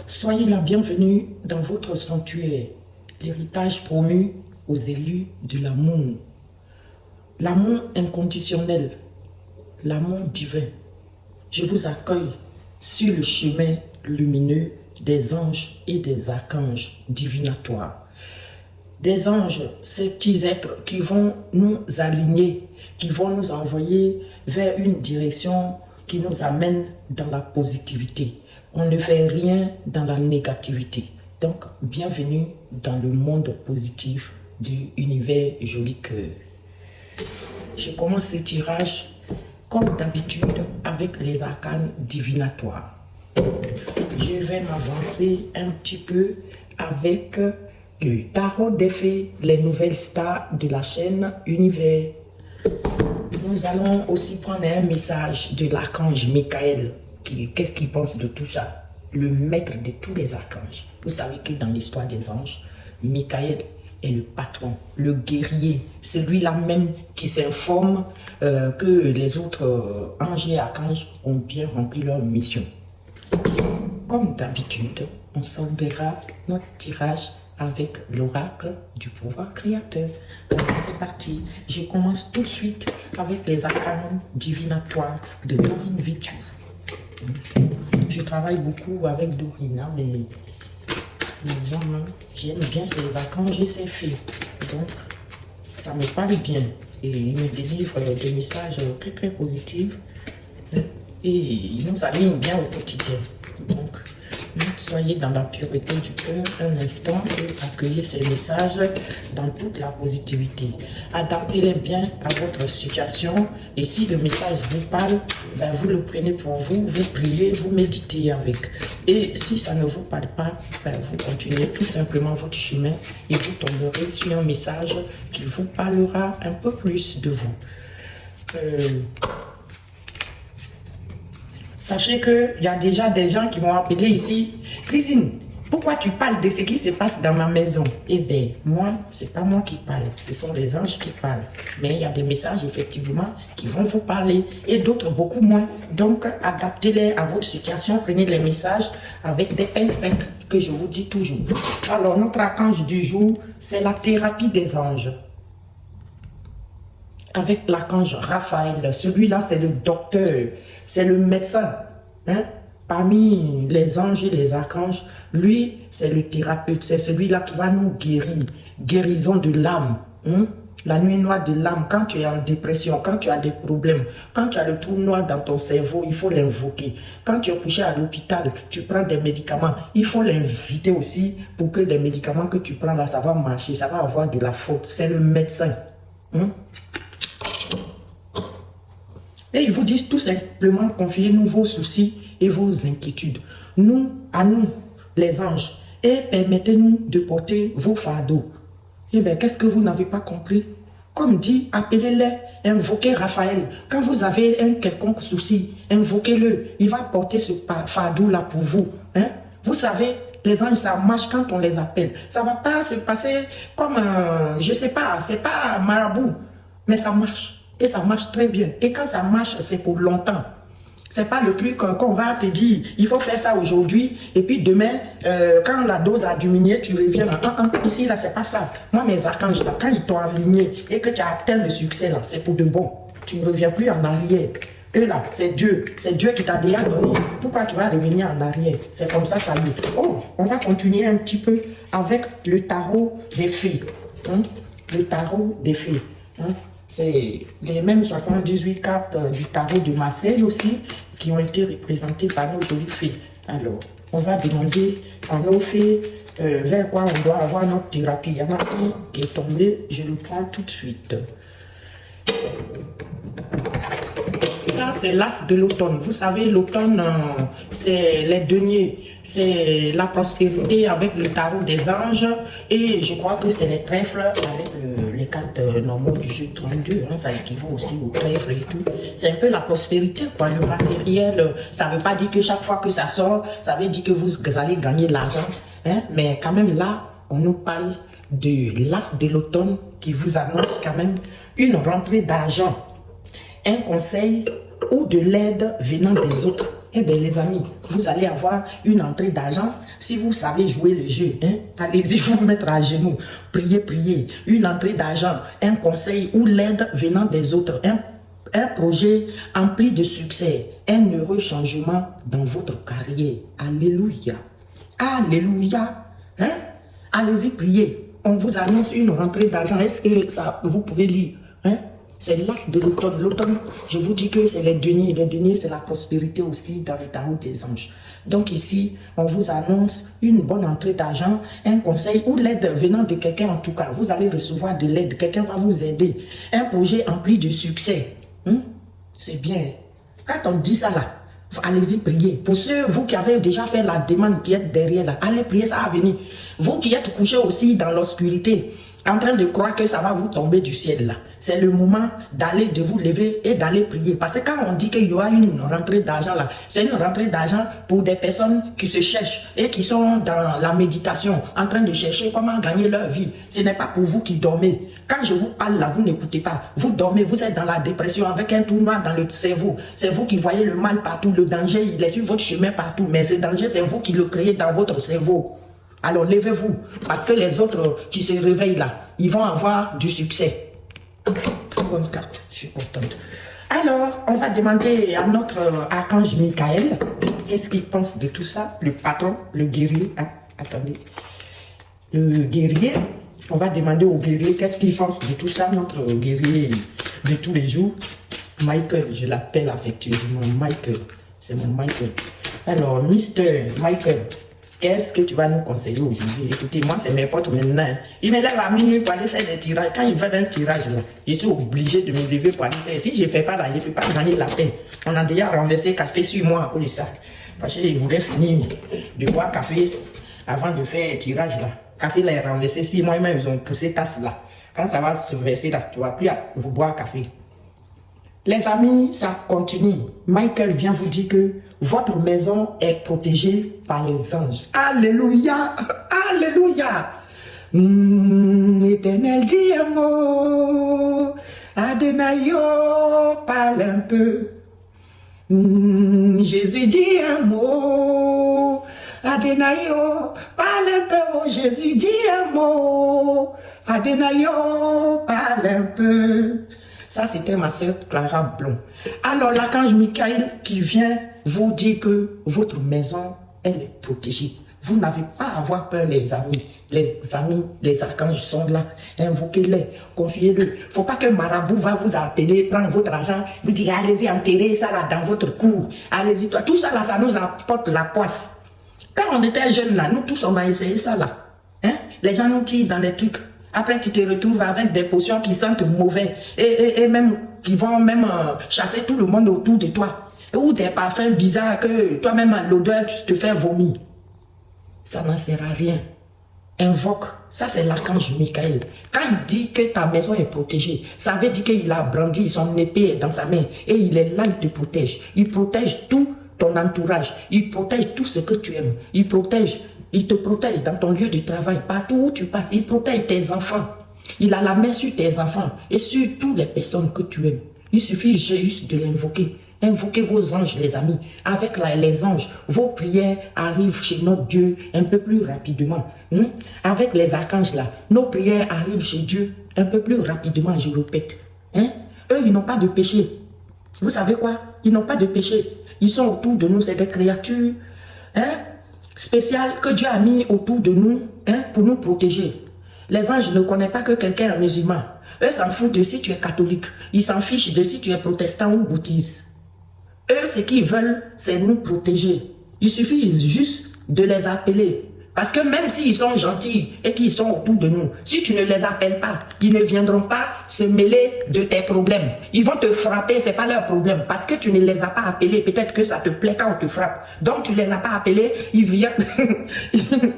Soyez la bienvenue dans votre sanctuaire, l'héritage promu aux élus de l'amour. L'amour inconditionnel, l'amour divin. Je vous accueille sur le chemin lumineux des anges et des archanges divinatoires. Des anges, ces petits êtres qui vont nous aligner, qui vont nous envoyer vers une direction qui nous amène dans la positivité. On ne fait rien dans la négativité. Donc, bienvenue dans le monde positif du univers Joli Cœur. Je commence ce tirage comme d'habitude avec les arcanes divinatoires. Je vais m'avancer un petit peu avec le tarot des fées, les nouvelles stars de la chaîne Univers. Nous allons aussi prendre un message de l'archange Michael. Qu'est-ce qu'il pense de tout ça? Le maître de tous les archanges. Vous savez que dans l'histoire des anges, Michael est le patron, le guerrier, celui-là même qui s'informe que les autres anges et archanges ont bien rempli leur mission. Comme d'habitude, on s'ouvrira notre tirage avec l'oracle du pouvoir créateur. Alors c'est parti, je commence tout de suite avec les arcanes divinatoires de Dorine Vitu. Je travaille beaucoup avec Dorine, mais les gens, j'aime bien ces archanges et ces fées. Donc, ça me parle bien. Et ils me délivrent des messages très très positifs. Et ils nous alignent bien au quotidien. Donc, soyez dans la pureté du cœur un instant et accueillez ces messages dans toute la positivité. Adaptez-les bien à votre situation et si le message vous parle, ben vous le prenez pour vous, vous priez, vous méditez avec. Et si ça ne vous parle pas, ben vous continuez tout simplement votre chemin et vous tomberez sur un message qui vous parlera un peu plus de vous. Sachez qu'il y a déjà des gens qui m'ont appelé ici. Christine, pourquoi tu parles de ce qui se passe dans ma maison? Eh bien, moi, c'est pas moi qui parle, ce sont les anges qui parlent. Mais il y a des messages, effectivement, qui vont vous parler et d'autres beaucoup moins. Donc, adaptez-les à votre situation, prenez les messages avec des pincettes que je vous dis toujours. Alors, notre archange du jour, c'est la thérapie des anges. Avec l'archange Raphaël, celui-là, c'est le docteur. C'est le médecin, hein? Parmi les anges et les archanges, lui, c'est le thérapeute, c'est celui-là qui va nous guérir, guérison de l'âme, hein? La nuit noire de l'âme, quand tu es en dépression, quand tu as des problèmes, quand tu as le trou noir dans ton cerveau, il faut l'invoquer. Quand tu es couché à l'hôpital, tu prends des médicaments, il faut l'inviter aussi pour que les médicaments que tu prends là, ça va marcher, ça va avoir de la faute. C'est le médecin, hein? Et ils vous disent tout simplement, confiez-nous vos soucis et vos inquiétudes. Nous, à nous, les anges, et permettez-nous de porter vos fardeaux. Eh bien, qu'est-ce que vous n'avez pas compris? Comme dit, appelez-les, invoquez Raphaël. Quand vous avez un quelconque souci, invoquez-le. Il va porter ce fardeau-là pour vous. Hein? Vous savez, les anges, ça marche quand on les appelle. Ça ne va pas se passer comme, je ne sais pas, c'est pas marabout, mais ça marche. Et ça marche très bien. Et quand ça marche, c'est pour longtemps. C'est pas le truc qu'on va te dire, il faut faire ça aujourd'hui, et puis demain, quand la dose a diminué, tu reviens là. Ici, là, c'est pas ça. Moi, mes archanges, là, quand ils t'ont aligné et que tu as atteint le succès, là, c'est pour de bon. Tu ne reviens plus en arrière. Eux, là, c'est Dieu. C'est Dieu qui t'a déjà donné. Pourquoi tu vas revenir en arrière? C'est comme ça, ça y est. Oh, on va continuer un petit peu avec le tarot des fées. Hein? Le tarot des fées. Hein? C'est les mêmes 78 cartes du tarot de Marseille aussi qui ont été représentées par nos jolies fées. Alors, on va demander à nos fées vers quoi on doit avoir notre thérapie. Il y en a un qui est tombé, je le prends tout de suite. Ça, c'est l'as de l'automne. Vous savez, l'automne, c'est les deniers, c'est la prospérité avec le tarot des anges. Et je crois que c'est les trèfles avec les cartes normales du jeu 32. Hein, ça équivaut aussi aux trèfles et tout. C'est un peu la prospérité, quoi. Le matériel, ça ne veut pas dire que chaque fois que ça sort, ça veut dire que vous allez gagner de l'argent. Hein, mais quand même là, on nous parle de l'as de l'automne qui vous annonce quand même une rentrée d'argent. Un conseil ou de l'aide venant des autres. Eh bien, les amis, vous allez avoir une entrée d'argent. Si vous savez jouer le jeu, hein, allez-y vous mettre à genoux. Priez, priez. Une entrée d'argent, un conseil ou l'aide venant des autres. Un projet empli de succès. Un heureux changement dans votre carrière. Alléluia. Alléluia. Hein? Allez-y, priez. On vous annonce une rentrée d'argent. Est-ce que ça, vous pouvez lire? Hein? C'est l'as de l'automne. L'automne, je vous dis que c'est les deniers. Les deniers, c'est la prospérité aussi dans le tarot des anges. Donc ici, on vous annonce une bonne entrée d'argent, un conseil ou l'aide venant de quelqu'un en tout cas. Vous allez recevoir de l'aide. Quelqu'un va vous aider. Un projet empli de succès. C'est bien. Quand on dit ça là, allez-y prier. Pour ceux, vous qui avez déjà fait la demande qui êtes derrière là, allez prier, ça va venir. Vous qui êtes couchés aussi dans l'obscurité, en train de croire que ça va vous tomber du ciel là. C'est le moment d'aller, de vous lever et d'aller prier. Parce que quand on dit qu'il y aura une rentrée d'argent là, c'est une rentrée d'argent pour des personnes qui se cherchent et qui sont dans la méditation, en train de chercher comment gagner leur vie. Ce n'est pas pour vous qui dormez. Quand je vous parle là, vous n'écoutez pas. Vous dormez, vous êtes dans la dépression avec un trou noir dans le cerveau. C'est vous qui voyez le mal partout, le danger, il est sur votre chemin partout. Mais ce danger, c'est vous qui le créez dans votre cerveau. Alors levez-vous, parce que les autres qui se réveillent là, ils vont avoir du succès. Très bonne carte, je suis contente. Alors, on va demander à notre archange Michael, qu'est-ce qu'il pense de tout ça, le patron, le guerrier. Ah, attendez, le guerrier, on va demander au guerrier qu'est-ce qu'il pense de tout ça, notre guerrier de tous les jours. Michael, je l'appelle affectueusement Michael, c'est mon Michael. Alors, Mr. Michael, qu'est-ce que tu vas nous conseiller aujourd'hui? Écoutez, moi, c'est mes potes maintenant. Ils me lèvent à minuit pour aller faire des tirages. Quand ils veulent un tirage, là, je suis obligé de me lever pour aller faire. Si je ne fais pas là, je ne fais pas gagner la paix. On a déjà renversé café sur moi à cause de ça. Parce qu'ils voulaient finir de boire café avant de faire un tirage là. Café là est renversé sur moi, même ils ont poussé tasse là. Quand ça va se verser là, tu ne vas plus vous boire café. Les amis, ça continue. Michael vient vous dire que votre maison est protégée par les anges. Alléluia! Alléluia! Éternel, dis un mot. Adonai, parle un peu. Jésus, dis un mot. Adonai, parle un peu. Oh, Jésus, dis un mot. Adonai, parle un peu. Ça, c'était ma soeur Clara Blond. Alors, l'archange Michael qui vient vous dire que votre maison, elle est protégée. Vous n'avez pas à avoir peur, les amis. Les amis, les archanges sont là. Invoquez-les, confiez-le. Il ne faut pas que Marabout va vous appeler, prendre votre argent, vous dire allez-y enterrer ça là dans votre cour. Allez-y, toi. Tout ça là, ça nous apporte la poisse. Quand on était jeunes là, nous tous, on a essayé ça là. Hein? Les gens nous tirent dans des trucs. Après, tu te retrouves avec des potions qui sentent mauvais et même qui vont même chasser tout le monde autour de toi. Ou des parfums bizarres que toi-même, l'odeur, tu te fais vomir. Ça n'en sert à rien. Invoque. Ça, c'est l'archange Michael. Quand il dit que ta maison est protégée, ça veut dire qu'il a brandi son épée dans sa main et il est là, il te protège. Il protège tout ton entourage. Il protège tout ce que tu aimes. Il te protège dans ton lieu de travail, partout où tu passes. Il protège tes enfants. Il a la main sur tes enfants et sur toutes les personnes que tu aimes. Il suffit juste de l'invoquer. Invoquez vos anges, les amis. Avec les anges, vos prières arrivent chez notre Dieu un peu plus rapidement. Avec les archanges là, nos prières arrivent chez Dieu un peu plus rapidement, je répète. Eux, ils n'ont pas de péché. Vous savez quoi? Ils n'ont pas de péché. Ils sont autour de nous, c'est des créatures spéciales que Dieu a mis autour de nous pour nous protéger. Les anges ne connaissent pas que quelqu'un est musulman. Eux s'en foutent de si tu es catholique. Ils s'en fichent de si tu es protestant ou bouddhiste. Eux, ce qu'ils veulent, c'est nous protéger. Il suffit juste de les appeler. Parce que même s'ils sont gentils et qu'ils sont autour de nous, si tu ne les appelles pas, ils ne viendront pas se mêler de tes problèmes. Ils vont te frapper, ce n'est pas leur problème. Parce que tu ne les as pas appelés, peut-être que ça te plaît quand on te frappe. Donc tu ne les as pas appelés, ils viennent...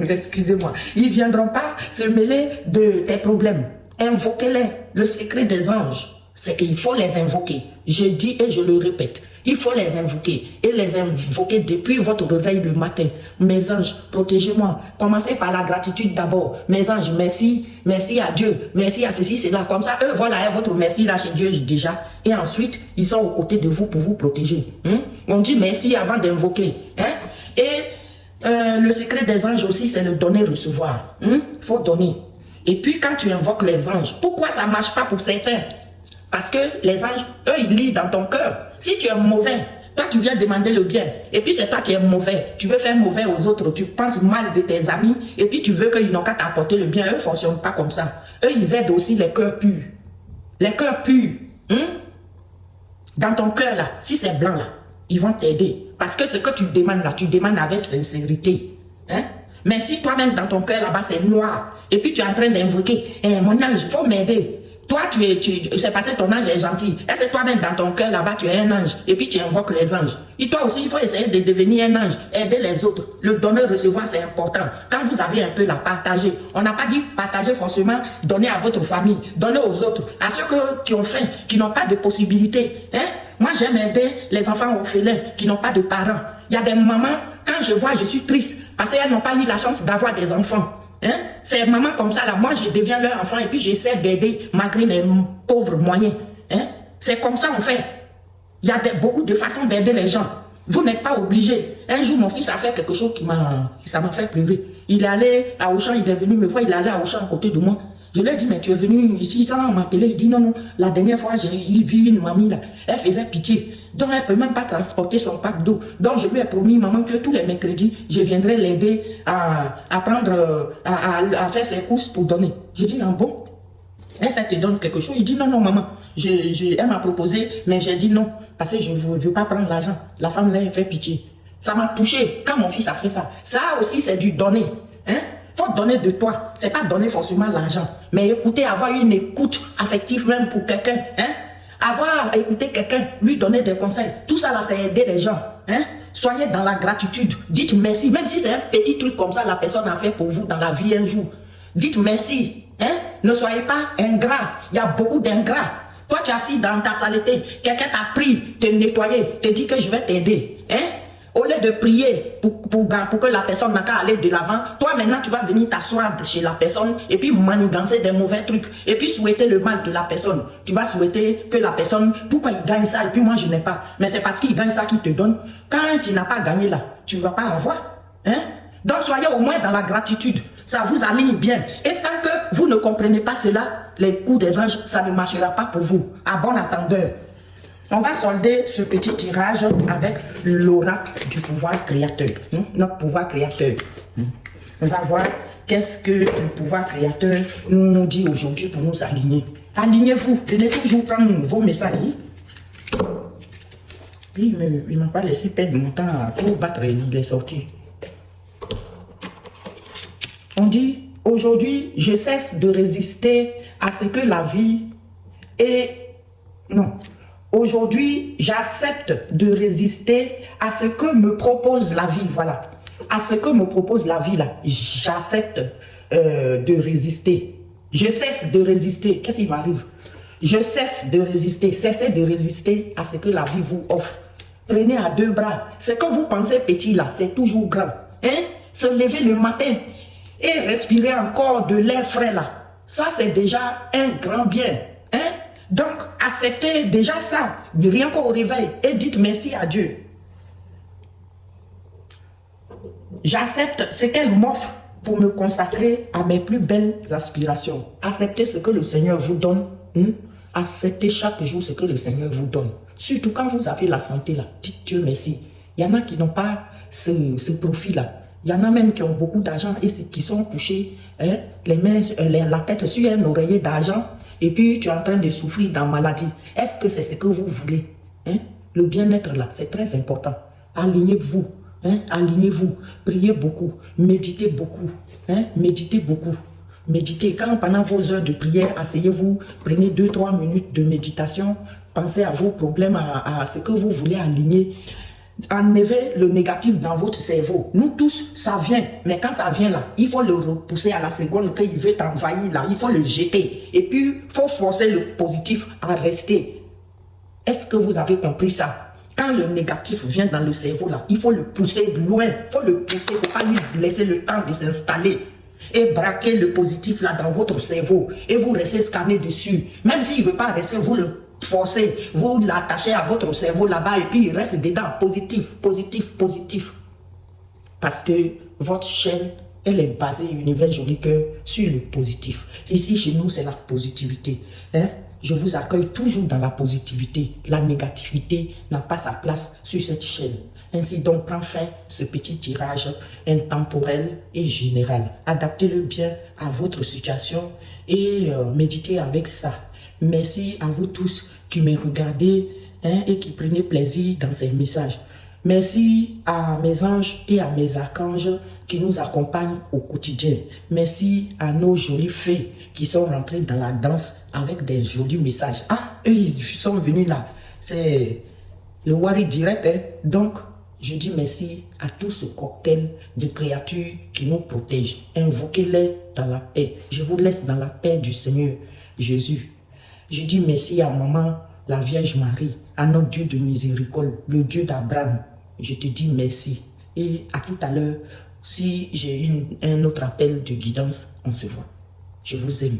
Excusez-moi. Ils ne viendront pas se mêler de tes problèmes. Invoquez-les. Le secret des anges, c'est qu'il faut les invoquer. Je dis et je le répète. Il faut les invoquer et les invoquer depuis votre réveil le matin. Mes anges, protégez-moi. Commencez par la gratitude d'abord. Mes anges, merci, merci à Dieu, merci à ceci, cela. Comme ça, eux, voilà votre merci là chez Dieu déjà. Et ensuite, ils sont aux côtés de vous pour vous protéger. On dit merci avant d'invoquer. Et le secret des anges aussi, c'est le donner-recevoir. Il faut donner. Et puis, quand tu invoques les anges, pourquoi ça ne marche pas pour certains? Parce que les anges, eux, ils lisent dans ton cœur. Si tu es mauvais, toi, tu viens demander le bien. Et puis, c'est toi qui es mauvais. Tu veux faire mauvais aux autres. Tu penses mal de tes amis. Et puis, tu veux qu'ils n'ont qu'à t'apporter le bien. Eux ne fonctionnent pas comme ça. Eux, ils aident aussi les cœurs purs. Les cœurs purs. Dans ton cœur, là, si c'est blanc, là, ils vont t'aider. Parce que ce que tu demandes, là, tu demandes avec sincérité. Mais si toi-même, dans ton cœur, là-bas, c'est noir. Et puis, tu es en train d'invoquer. Mon ange, il faut m'aider. Toi, c'est parce que ton ange est gentil. Est-ce que toi-même, dans ton cœur, là-bas, tu es un ange. Et puis, tu invoques les anges. Et toi aussi, il faut essayer de devenir un ange. Aider les autres. Le donner-recevoir, c'est important. Quand vous avez un peu la partager. On n'a pas dit partager forcément, donner à votre famille. Donner aux autres. À ceux qui ont faim, qui n'ont pas de possibilités. Moi, j'aime aider les enfants orphelins qui n'ont pas de parents. Il y a des mamans, quand je vois, je suis triste. Parce qu'elles n'ont pas eu la chance d'avoir des enfants. Ces mamans comme ça, là, moi je deviens leur enfant et puis j'essaie d'aider malgré mes pauvres moyens. C'est comme ça on fait. Il y a beaucoup de façons d'aider les gens. Vous n'êtes pas obligé. Un jour, mon fils a fait quelque chose ça m'a fait pleurer. Il est allé à Auchan, il est venu me voir, il est allé à Auchan à côté de moi. Je lui ai dit, mais tu es venu ici sans m'appeler. Il dit, non, non, la dernière fois, j'ai vu une mamie là, elle faisait pitié. Donc, elle ne peut même pas transporter son pack d'eau. Donc, je lui ai promis, maman, que tous les mercredis, je viendrai l'aider à faire ses courses pour donner. Je dis, ah bon? Et ça te donne quelque chose? Il dit, non, non, maman. Elle m'a proposé, mais j'ai dit non, parce que je ne veux pas prendre l'argent. La femme là, elle fait pitié. Ça m'a touché quand mon fils a fait ça. Ça aussi, c'est du donner. Faut donner de toi. C'est pas donner forcément l'argent. Mais écouter, avoir une écoute affective même pour quelqu'un. Avoir écouté quelqu'un, lui donner des conseils. Tout ça là, c'est aider les gens. Soyez dans la gratitude. Dites merci. Même si c'est un petit truc comme ça, la personne a fait pour vous dans la vie un jour. Dites merci. Ne soyez pas ingrat. Il y a beaucoup d'ingrats. Toi, tu es assis dans ta saleté. Quelqu'un t'a pris, te nettoyer, te dit que je vais t'aider. Au lieu de prier pour que la personne n'a qu'à aller de l'avant, toi maintenant tu vas venir t'asseoir chez la personne et puis manigancer des mauvais trucs et puis souhaiter le mal de la personne. Tu vas souhaiter que la personne, pourquoi il gagne ça et puis moi je n'ai pas. Mais c'est parce qu'il gagne ça qu'il te donne. Quand tu n'as pas gagné là, tu ne vas pas avoir. Donc soyez au moins dans la gratitude. Ça vous aligne bien. Et tant que vous ne comprenez pas cela, les coups des anges, ça ne marchera pas pour vous. À bon attendeur. On va solder ce petit tirage avec l'oracle du pouvoir créateur. Notre pouvoir créateur. On va voir qu'est-ce que le pouvoir créateur nous dit aujourd'hui pour nous aligner. Alignez-vous. Venez toujours prendre vos messages. Puis il ne m'a pas laissé perdre mon temps pour battre les sorties. On dit, aujourd'hui, je cesse de résister à ce que la vie est... Non. Aujourd'hui, j'accepte de résister à ce que me propose la vie, voilà. À ce que me propose la vie, là. J'accepte de résister. Je cesse de résister. Qu'est-ce qui m'arrive? Je cesse de résister. Cessez de résister à ce que la vie vous offre. Prenez à deux bras. Ce que vous pensez petit, là, c'est toujours grand. Se lever le matin et respirer encore de l'air frais, là. Ça, c'est déjà un grand bien. Donc, acceptez déjà ça, rien qu'au réveil, et dites merci à Dieu. J'accepte ce qu'elle m'offre pour me consacrer à mes plus belles aspirations. Acceptez ce que le Seigneur vous donne. Acceptez chaque jour ce que le Seigneur vous donne. Surtout quand vous avez la santé là, dites Dieu merci. Il y en a qui n'ont pas ce profil-là. Il y en a même qui ont beaucoup d'argent et qui sont couchés, les mains, la tête sur un oreiller d'argent. Et puis, tu es en train de souffrir dans la maladie. Est-ce que c'est ce que vous voulez? Le bien-être là, c'est très important. Alignez-vous. Alignez-vous. Priez beaucoup. Méditez beaucoup. Méditez beaucoup. Méditez. Quand pendant vos heures de prière, asseyez-vous, prenez 2-3 minutes de méditation. Pensez à vos problèmes, à ce que vous voulez aligner. Enlevez le négatif dans votre cerveau. Nous tous, ça vient. Mais quand ça vient là, il faut le repousser à la seconde qu'il veut t'envahir là. Il faut le jeter. Et puis, il faut forcer le positif à rester. Est-ce que vous avez compris ça? Quand le négatif vient dans le cerveau, là, il faut le pousser loin. Il faut le pousser, il ne faut pas lui laisser le temps de s'installer. Et braquer le positif là dans votre cerveau. Et vous restez scanné dessus. Même s'il ne veut pas rester, vous le forcez. Vous l'attachez à votre cerveau là-bas et puis il reste dedans. Positif, positif, positif. Parce que votre chaîne, elle est basée, Univers Joli Cœur, sur le positif. Ici, chez nous, c'est la positivité. Hein? Je vous accueille toujours dans la positivité. La négativité n'a pas sa place sur cette chaîne. Ainsi donc, prend fin ce petit tirage intemporel et général. Adaptez-le bien à votre situation et méditez avec ça. Merci à vous tous qui me regardez et qui prenez plaisir dans ces messages. Merci à mes anges et à mes archanges qui nous accompagnent au quotidien. Merci à nos jolies fées qui sont rentrées dans la danse avec des jolis messages. Ah, eux, ils sont venus là. C'est le Wari direct. Hein? Donc, je dis merci à tout ce cocktail de créatures qui nous protègent. Invoquez-les dans la paix. Je vous laisse dans la paix du Seigneur Jésus. Je dis merci à maman, la Vierge Marie, à notre Dieu de miséricorde, le Dieu d'Abraham. Je te dis merci. Et à tout à l'heure, si j'ai un autre appel de guidance, on se voit. Je vous aime.